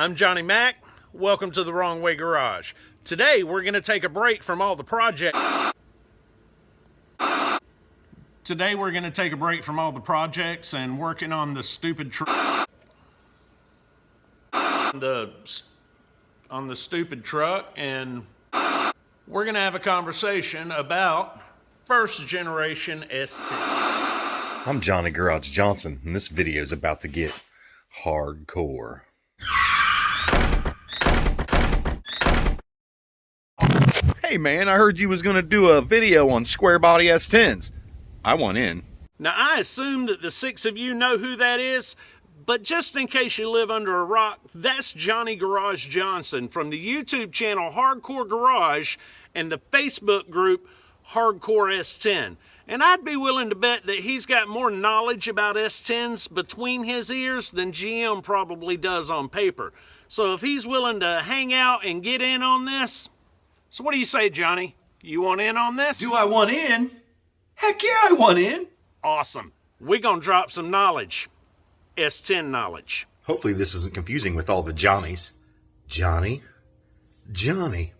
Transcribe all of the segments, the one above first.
I'm Johnny Mac. Welcome to the Wrong Way Garage. Today we're going to take a break from all the projects and working on the stupid truck, and we're going to have a conversation about first generation S-10. I'm Johnny Garage Johnson, and this video is about to get hardcore. Hey man, I heard you was going to do a video on square body S10s. I want in. Now I assume that the six of you know who that is, but just in case you live under a rock, that's Johnny Garage Johnson from the YouTube channel Hardcore Garage and the Facebook group Hardcore S10. And I'd be willing to bet that he's got more knowledge about S10s between his ears than GM probably does on paper. So if he's willing to hang out and get in on this, so what do you say, Johnny? You want in on this? Do I want in? Heck yeah, I want in. Awesome. We're gonna drop some knowledge. S10 knowledge. Hopefully this isn't confusing with all the Johnnies. Johnny? Johnny.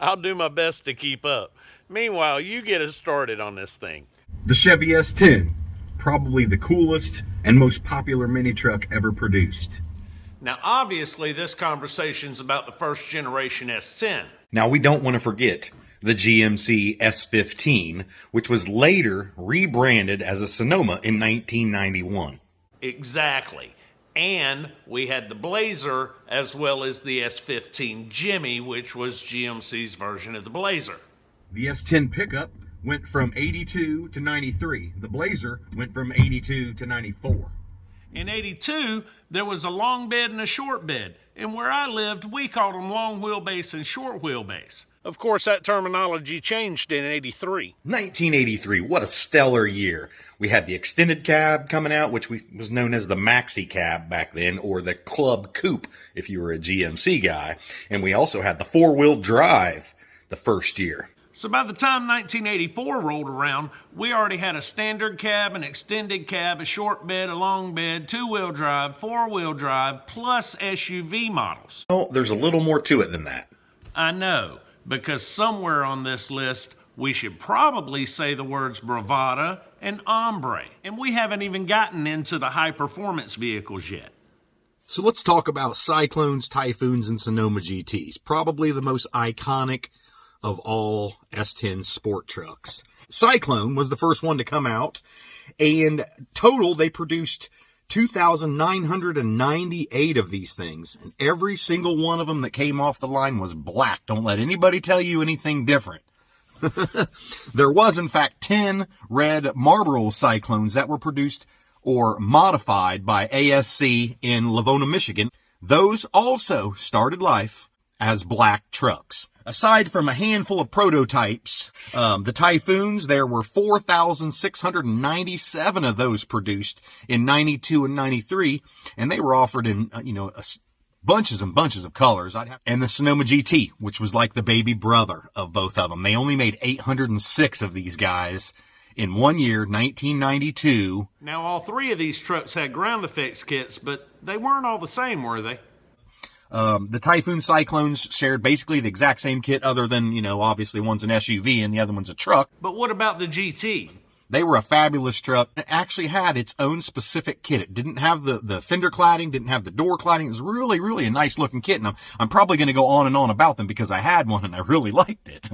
I'll do my best to keep up. Meanwhile, you get us started on this thing. The Chevy S-10, probably the coolest and most popular mini truck ever produced. Now, obviously, this conversation's about the first generation S10. Now we don't want to forget the GMC S-15, which was later rebranded as a Sonoma in 1991. Exactly. And we had the Blazer as well as the S-15 Jimmy, which was GMC's version of the Blazer. The S-10 pickup went from 82 to 93. The Blazer went from 82 to 94. In 82, there was a long bed and a short bed. And where I lived, we called them long wheelbase and short wheelbase. Of course, that terminology changed in 83. 1983, what a stellar year. We had the extended cab coming out, which was known as the maxi cab back then, or the club coupe if you were a GMC guy. And we also had the four-wheel drive the first year. So by the time 1984 rolled around, we already had a standard cab, an extended cab, a short bed, a long bed, two-wheel drive, four-wheel drive, plus SUV models. Oh, there's a little more to it than that. I know, because somewhere on this list, we should probably say the words Bravada and Hombre, and we haven't even gotten into the high-performance vehicles yet. So let's talk about Cyclones, Typhoons, and Sonoma GTs. Probably the most iconic of all S10 sport trucks. Cyclone was the first one to come out, and total they produced 2,998 of these things, and every single one of them that came off the line was black. Don't let anybody tell you anything different. There was, in fact, 10 red Marlboro Cyclones that were produced or modified by ASC in Livonia, Michigan. Those also started life as black trucks. Aside from a handful of prototypes, the Typhoons, there were 4,697 of those produced in 92 and 93, and they were offered in, bunches and bunches of colors. And the Sonoma GT, which was like the baby brother of both of them. They only made 806 of these guys in 1 year, 1992. Now, all three of these trucks had ground effects kits, but they weren't all the same, were they? The Typhoon Cyclones shared basically the exact same kit, other than, obviously one's an SUV and the other one's a truck. But what about the GT? They were a fabulous truck. It actually had its own specific kit. It didn't have the fender cladding, didn't have the door cladding. It was really, really a nice looking kit. And I'm probably going to go on and on about them because I had one and I really liked it.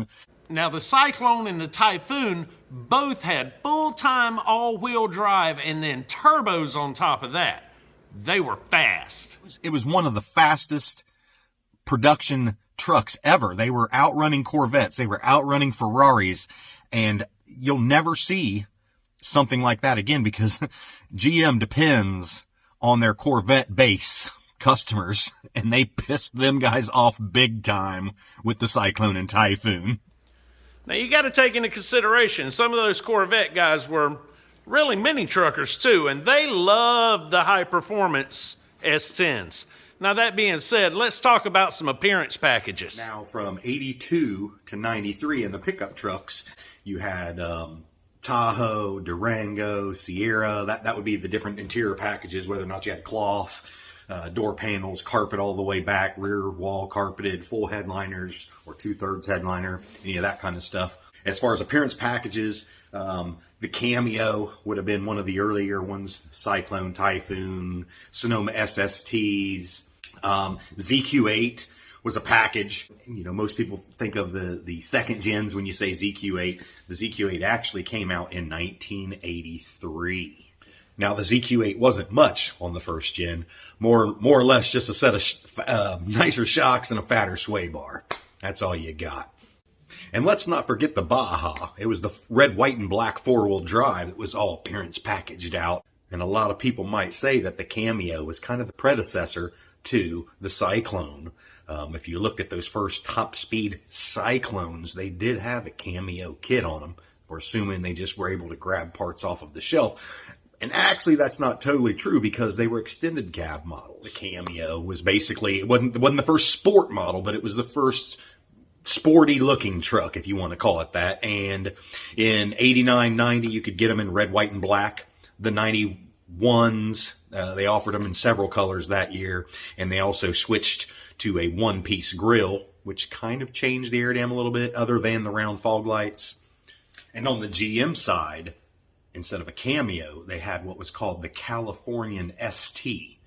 Now, the Cyclone and the Typhoon both had full-time all-wheel drive and then turbos on top of that. They were fast. It was one of the fastest production trucks ever. They were outrunning Corvettes. They were outrunning Ferraris. And you'll never see something like that again because GM depends on their Corvette base customers. And they pissed them guys off big time with the Cyclone and Typhoon. Now, you got to take into consideration some of those Corvette guys were really mini truckers too, and they love the high performance S10s. Now, that being said, let's talk about some appearance packages. Now, from 82 to 93 in the pickup trucks, you had Tahoe, Durango, Sierra. That would be the different interior packages, whether or not you had cloth, door panels, carpet all the way back, rear wall carpeted, full headliners or 2/3 headliner, any of that kind of stuff. As far as appearance packages, the Cameo would have been one of the earlier ones. Cyclone, Typhoon, Sonoma SSTs, ZQ8 was a package. You know, most people think of the second gens when you say ZQ8. The ZQ8 actually came out in 1983. Now, the ZQ8 wasn't much on the first gen. More or less just a set of nicer shocks and a fatter sway bar. That's all you got. And let's not forget the Baja. It was the red, white, and black four-wheel drive that was all appearance packaged out. And a lot of people might say that the Cameo was kind of the predecessor to the Cyclone. If you look at those first top-speed Cyclones, they did have a Cameo kit on them. We're assuming they just were able to grab parts off of the shelf. And actually, that's not totally true because they were extended cab models. The Cameo was basically, it wasn't the first sport model, but it was the first sporty looking truck, if you want to call it that. And in 89, 90, you could get them in red, white, and black. The 91s, they offered them in several colors that year. And they also switched to a one-piece grille, which kind of changed the aerodynamic a little bit, other than the round fog lights. And on the GM side, instead of a Cameo, they had what was called the Californian ST,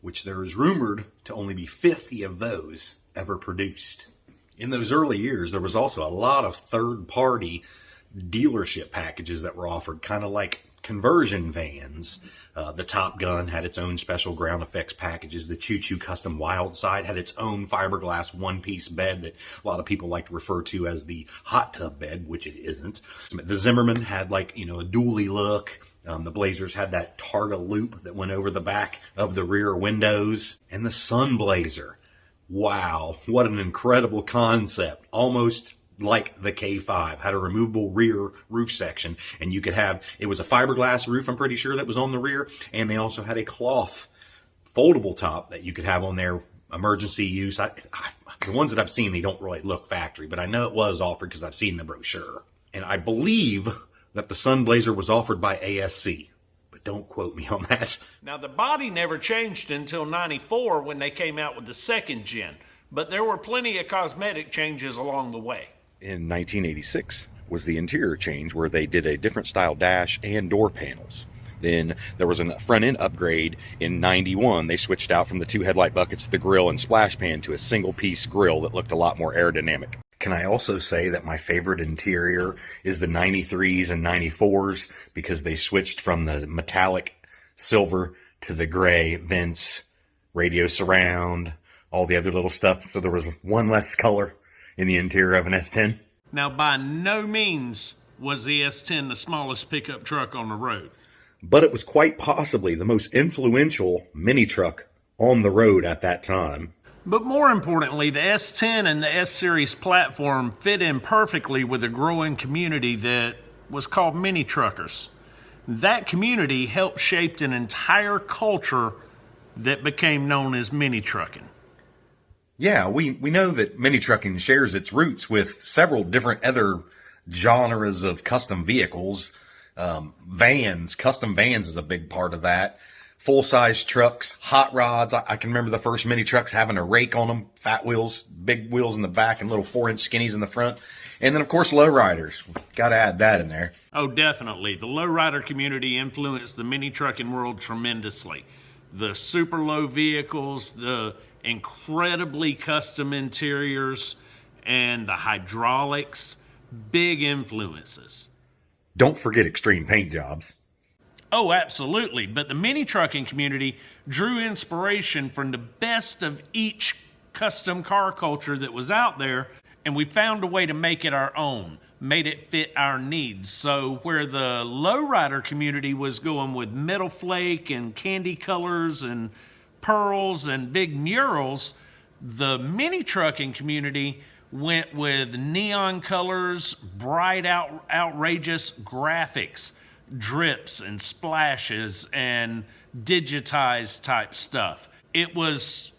which there is rumored to only be 50 of those ever produced. In those early years, there was also a lot of third-party dealership packages that were offered, kind of like conversion vans. The Top Gun had its own special ground effects packages. The Choo Choo Custom Wildside had its own fiberglass one-piece bed that a lot of people like to refer to as the hot tub bed, which it isn't. The Zimmerman had a dually look. The Blazers had that Targa loop that went over the back of the rear windows. And the Sun Blazer. Wow, what an incredible concept. Almost like the K5, had a removable rear roof section, and you could have, it was a fiberglass roof, I'm pretty sure, that was on the rear, and they also had a cloth foldable top that you could have on there, emergency use. The ones that I've seen, they don't really look factory, but I know it was offered because I've seen the brochure. And I believe that the Sun Blazer was offered by ASC, but don't quote me on that. Now, the body never changed until 94 when they came out with the second gen, but there were plenty of cosmetic changes along the way. In 1986 was the interior change where they did a different style dash and door panels. Then there was a front end upgrade in 91. They switched out from the two headlight buckets to the grill and splash pan to a single piece grill that looked a lot more aerodynamic. Can I also say that my favorite interior is the 93s and 94s because they switched from the metallic silver to the gray vents, radio surround, all the other little stuff. So there was one less color in the interior of an S10. Now, by no means was the S10 the smallest pickup truck on the road. But it was quite possibly the most influential mini truck on the road at that time. But more importantly, the S10 and the S-Series platform fit in perfectly with a growing community that was called mini truckers. That community helped shape an entire culture that became known as mini trucking. Yeah, we know that mini trucking shares its roots with several different other genres of custom vehicles. Vans, custom vans is a big part of that. Full-size trucks, hot rods. I can remember the first mini trucks having a rake on them, fat wheels, big wheels in the back, and little 4-inch skinnies in the front. And then, of course, lowriders. Got to add that in there. Oh, definitely. The lowrider community influenced the mini trucking world tremendously. The super low vehicles, the incredibly custom interiors, and the hydraulics, big influences. Don't forget extreme paint jobs. Oh, absolutely. But the mini trucking community drew inspiration from the best of each custom car culture that was out there, and we found a way to make it our own, made it fit our needs. So where the lowrider community was going with metal flake and candy colors and pearls and big murals, the mini trucking community went with neon colors, bright, outrageous graphics, drips and splashes and digitized type stuff. It was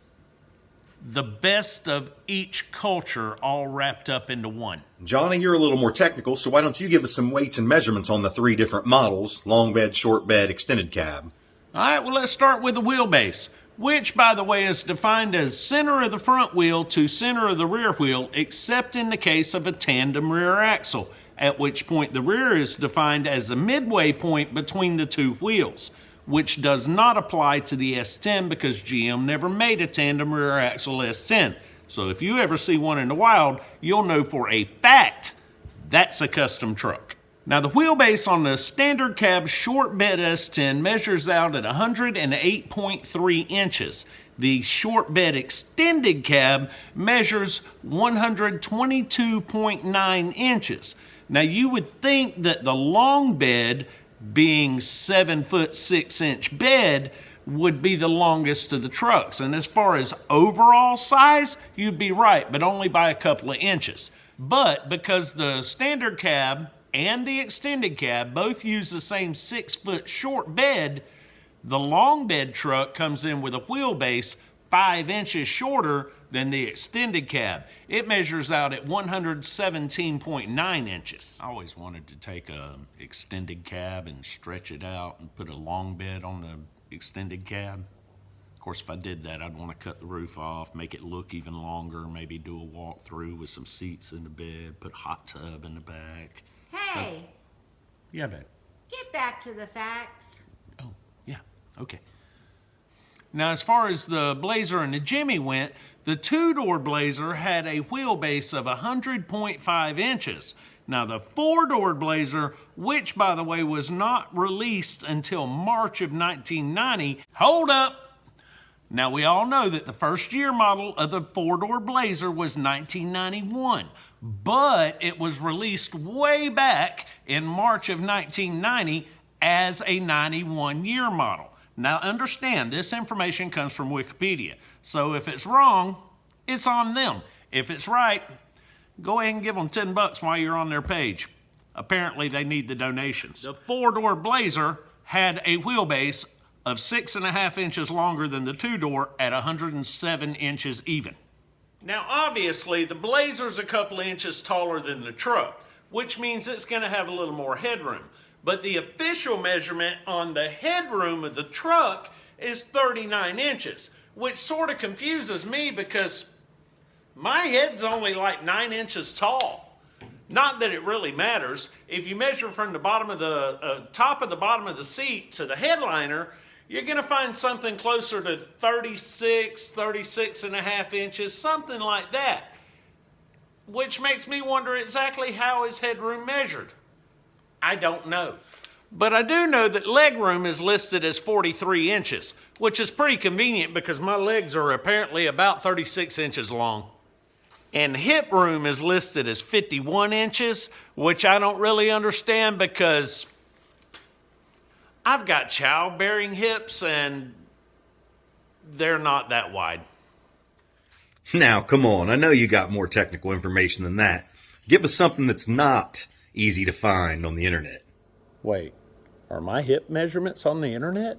The best of each culture all wrapped up into one. Johnny, you're a little more technical, so why don't you give us some weights and measurements on the 3 different models: long bed, short bed, extended cab. All right, well, let's start with the wheelbase, which, by the way, is defined as center of the front wheel to center of the rear wheel, except in the case of a tandem rear axle, at which point the rear is defined as the midway point between the two wheels, which does not apply to the S-10 because GM never made a tandem rear axle S-10. So if you ever see one in the wild, you'll know for a fact that's a custom truck. Now, the wheelbase on the standard cab short bed S-10 measures out at 108.3 inches. The short bed extended cab measures 122.9 inches. Now, you would think that the long bed, being 7-foot 6-inch bed, would be the longest of the trucks. And as far as overall size, you'd be right, but only by a couple of inches. But because the standard cab and the extended cab both use the same 6-foot short bed, the long bed truck comes in with a wheelbase 5 inches shorter than the extended cab. It measures out at 117.9 inches. I always wanted to take a extended cab and stretch it out and put a long bed on the extended cab. Of course, if I did that, I'd want to cut the roof off, make it look even longer, maybe do a walk-through with some seats in the bed, put a hot tub in the back. Hey, Yeah, babe. get back to the facts. Oh, yeah, okay. Now, as far as the Blazer and the Jimmy went, the two-door Blazer had a wheelbase of 100.5 inches. Now, the four-door Blazer, which, by the way, was not released until March of 1990, hold up! Now, we all know that the first year model of the four-door Blazer was 1991, but it was released way back in March of 1990 as a 91 year model. Now, understand, this information comes from Wikipedia, so if it's wrong, it's on them. If it's right, go ahead and give them $10 while you're on their page. Apparently, they need the donations. The four-door Blazer had a wheelbase of 6.5 inches longer than the two-door at 107 inches even. Now, obviously, the Blazer's a couple of inches taller than the truck, which means it's going to have a little more headroom. But the official measurement on the headroom of the truck is 39 inches, which sort of confuses me because my head's only like 9 inches tall. Not that it really matters. If you measure from the bottom of the top of the bottom of the seat to the headliner, you're going to find something closer to 36 and a half inches, something like that. Which makes me wonder exactly how is headroom measured. I don't know. But I do know that legroom is listed as 43 inches, which is pretty convenient because my legs are apparently about 36 inches long. And hip room is listed as 51 inches, which I don't really understand because I've got childbearing hips and they're not that wide. Now, come on. I know you got more technical information than that. Give us something that's not easy to find on the internet. Wait, are my hip measurements on the internet?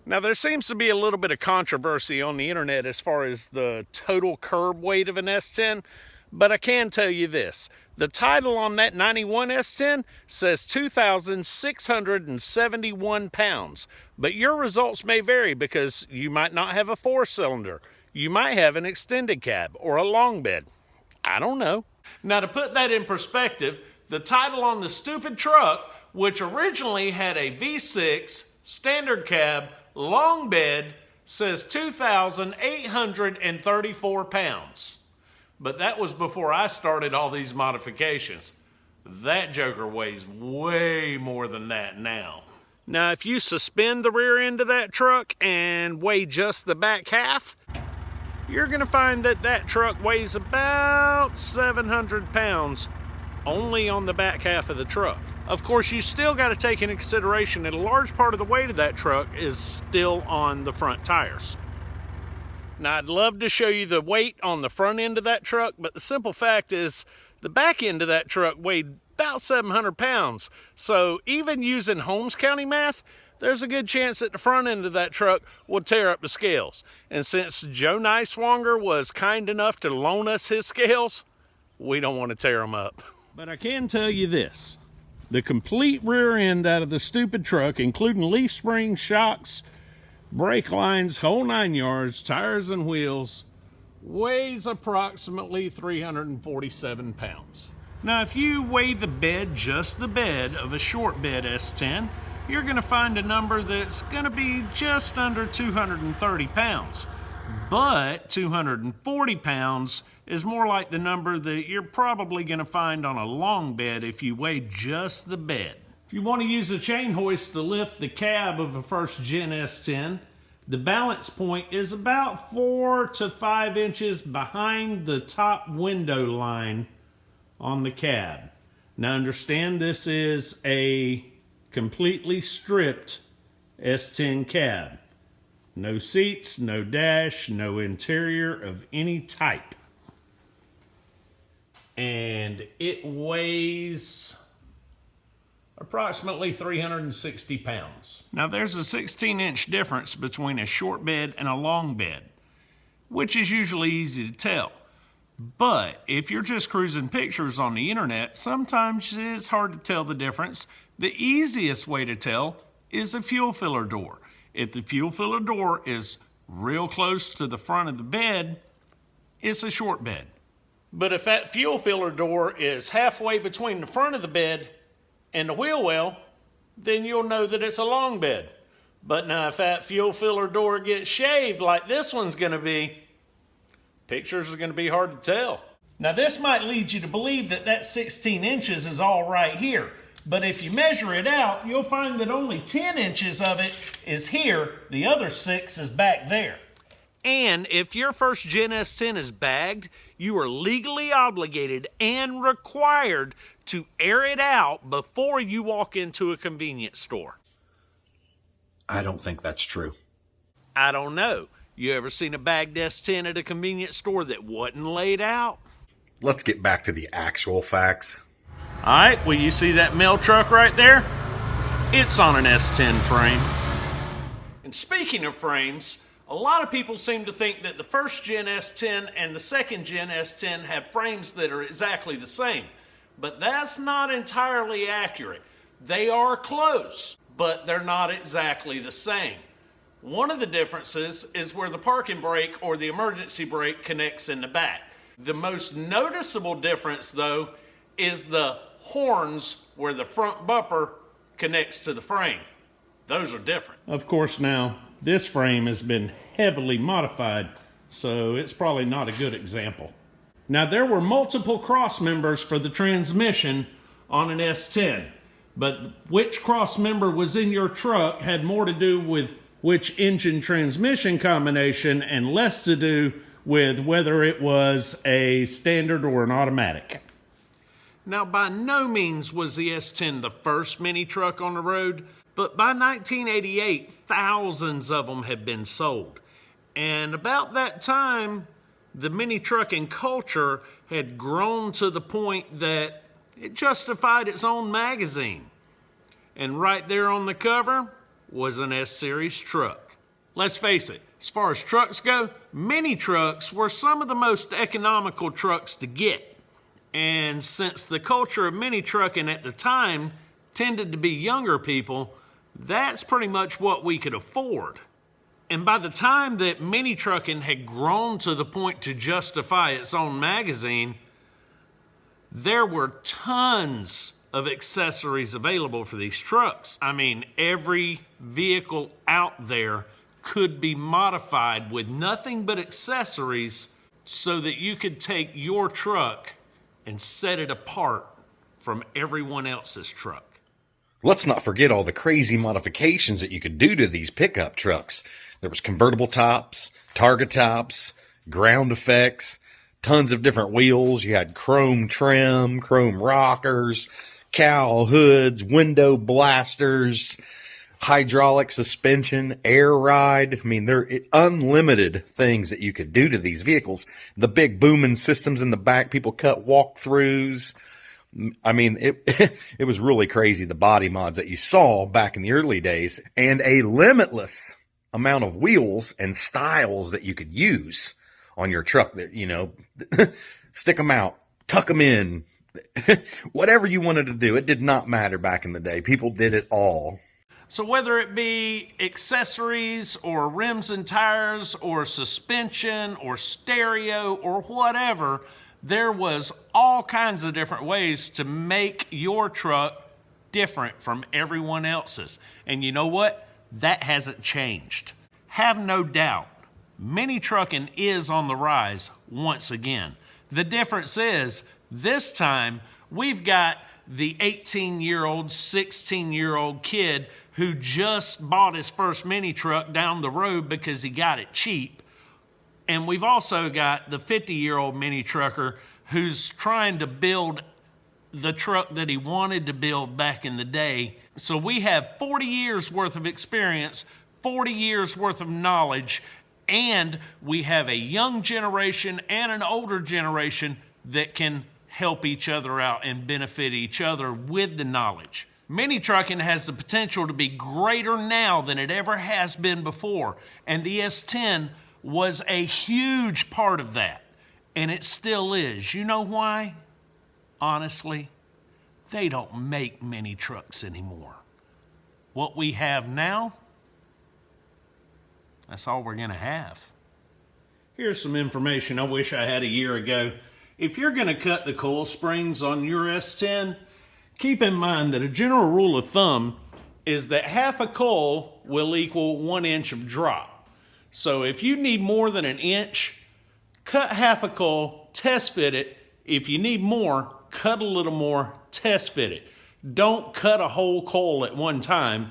Now, there seems to be a little bit of controversy on the internet as far as the total curb weight of an S-10, but I can tell you this. The title on that 91 S-10 says 2,671 pounds, but your results may vary because you might not have a four-cylinder. You might have an extended cab or a long bed. I don't know. Now, to put that in perspective, the title on the stupid truck, which originally had a V6, standard cab, long bed, says 2,834 pounds. But that was before I started all these modifications. That joker weighs way more than that now. Now, if you suspend the rear end of that truck and weigh just the back half, you're going to find that that truck weighs about 700 pounds only on the back half of the truck. Of course, you still got to take into consideration that a large part of the weight of that truck is still on the front tires. Now, I'd love to show you the weight on the front end of that truck, but the simple fact is the back end of that truck weighed about 700 pounds. So even using Holmes County math, there's a good chance that the front end of that truck will tear up the scales. And since Joe Nicewonger was kind enough to loan us his scales, we don't want to tear them up. But I can tell you this, the complete rear end out of the stupid truck, including leaf springs, shocks, brake lines, whole 9 yards, tires and wheels, weighs approximately 347 pounds. Now, if you weigh the bed, just the bed of a short bed S10, you're going to find a number that's going to be just under 230 pounds. But 240 pounds is more like the number that you're probably going to find on a long bed if you weigh just the bed. If you want to use a chain hoist to lift the cab of a first gen S10, the balance point is about 4 to 5 inches behind the top window line on the cab. Now understand, this is a completely stripped S10 cab. No seats, no dash, no interior of any type. And it weighs approximately 360 pounds. Now there's a 16-inch difference between a short bed and a long bed, which is usually easy to tell. But if you're just cruising pictures on the internet, sometimes it's hard to tell the difference. The easiest way to tell is a fuel filler door. If the fuel filler door is real close to the front of the bed, it's a short bed. But if that fuel filler door is halfway between the front of the bed and the wheel well, then you'll know that it's a long bed. But now if that fuel filler door gets shaved like this one's going to be, pictures are going to be hard to tell. Now this might lead you to believe that that 16 inches is all right here. But if you measure it out, you'll find that only 10 inches of it is here. The other 6 is back there. And if your first Gen S10 is bagged, you are legally obligated and required to air it out before you walk into a convenience store. I don't think that's true. I don't know. You ever seen a bagged S10 at a convenience store that wasn't laid out? Let's get back to the actual facts. All right, well, you see that mail truck right there? It's on an S10 frame. And speaking of frames, a lot of people seem to think that the first gen S10 and the second gen S10 have frames that are exactly the same. But that's not entirely accurate. They are close, but they're not exactly the same. One of the differences is where the parking brake or the emergency brake connects in the back. The most noticeable difference, though, is the horns where the front bumper connects to the frame. Those are different. Of course, now, this frame has been heavily modified, so it's probably not a good example. Now, there were multiple cross members for the transmission on an S10, but which cross member was in your truck had more to do with which engine transmission combination and less to do with whether it was a standard or an automatic. Now, by no means was the S10 the first mini truck on the road, but by 1988, thousands of them had been sold. And about that time, the mini trucking culture had grown to the point that it justified its own magazine. And right there on the cover was an S-Series truck. Let's face it, as far as trucks go, mini trucks were some of the most economical trucks to get. And since the culture of mini trucking at the time tended to be younger people, that's pretty much what we could afford. And by the time that mini trucking had grown to the point to justify its own magazine, there were tons of accessories available for these trucks. I mean, every vehicle out there could be modified with nothing but accessories so that you could take your truck and set it apart from everyone else's truck. Let's not forget all the crazy modifications that you could do to these pickup trucks. There was convertible tops, targa tops, ground effects, tons of different wheels. You had chrome trim, chrome rockers, cowl hoods, window blasters, hydraulic suspension, air ride. I mean, there are unlimited things that you could do to these vehicles. The big booming systems in the back, people cut walkthroughs. I mean, it was really crazy, the body mods that you saw back in the early days, and a limitless amount of wheels and styles that you could use on your truck. That, you know, stick them out, tuck them in, whatever you wanted to do. It did not matter back in the day. People did it all. So whether it be accessories or rims and tires or suspension or stereo or whatever, there was all kinds of different ways to make your truck different from everyone else's. And you know what? That hasn't changed. Have no doubt, minitruckin is on the rise once again. The difference is, this time, we've got the 18-year-old, 16-year-old kid who just bought his first mini truck down the road because he got it cheap. And we've also got the 50-year-old mini trucker who's trying to build the truck that he wanted to build back in the day. So we have 40 years worth of experience, 40 years worth of knowledge, and we have a young generation and an older generation that can help each other out and benefit each other with the knowledge. Minitruckin has the potential to be greater now than it ever has been before, and the S-10 was a huge part of that, and it still is. You know why? Honestly, they don't make mini trucks anymore. What we have now, that's all we're gonna have. Here's some information I wish I had a year ago. If you're gonna cut the coil springs on your S-10, keep in mind that a general rule of thumb is that half a coil will equal 1 inch of drop. So if you need more than an inch, cut half a coil, test fit it. If you need more, cut a little more, test fit it. Don't cut a whole coil at one time,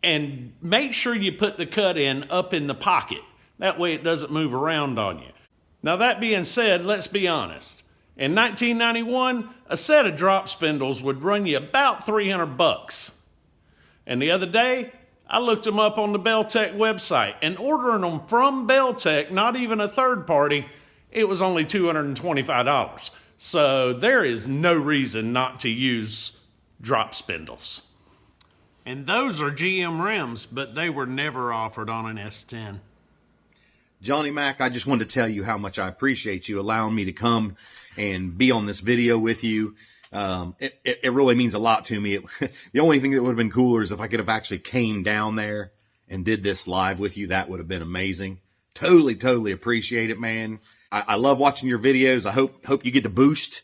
and make sure you put the cut in up in the pocket. That way it doesn't move around on you. Now that being said, let's be honest. In 1991, a set of drop spindles would run you about 300 bucks. And the other day, I looked them up on the Beltec website, and ordering them from Beltec, not even a third party, it was only $225. So there is no reason not to use drop spindles. And those are GM rims, but they were never offered on an S-10. Johnny Mac, I just wanted to tell you how much I appreciate you allowing me to come and be on this video with you. It really means a lot to me. The only thing that would have been cooler is if I could have actually came down there and did this live with you. That would have been amazing. Totally appreciate it, man. I love watching your videos. I hope you get the boost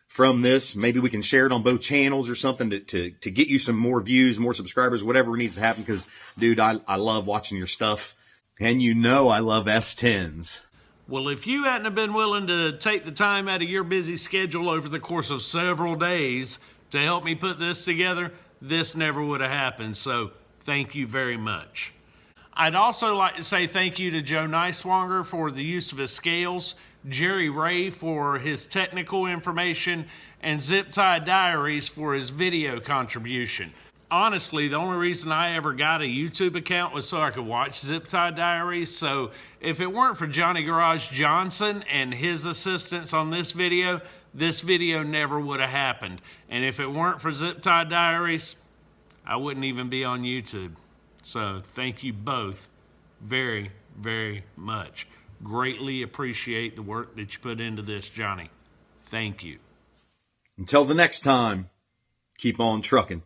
from this. Maybe we can share it on both channels or something to get you some more views, more subscribers, whatever needs to happen. Because, dude, I love watching your stuff. And you know I love S-10s. Well, if you hadn't have been willing to take the time out of your busy schedule over the course of several days to help me put this together, this never would have happened. So thank you very much. I'd also like to say thank you to Joe Niswanger for the use of his scales, Jerry Ray for his technical information, and Ziptie Diaries for his video contribution. Honestly, the only reason I ever got a YouTube account was so I could watch Ziptie Diaries. So if it weren't for Johnny Garage Johnson and his assistance on this video never would have happened. And if it weren't for Ziptie Diaries, I wouldn't even be on YouTube. So thank you both very, very much. Greatly appreciate the work that you put into this, Johnny. Thank you. Until the next time, keep on trucking.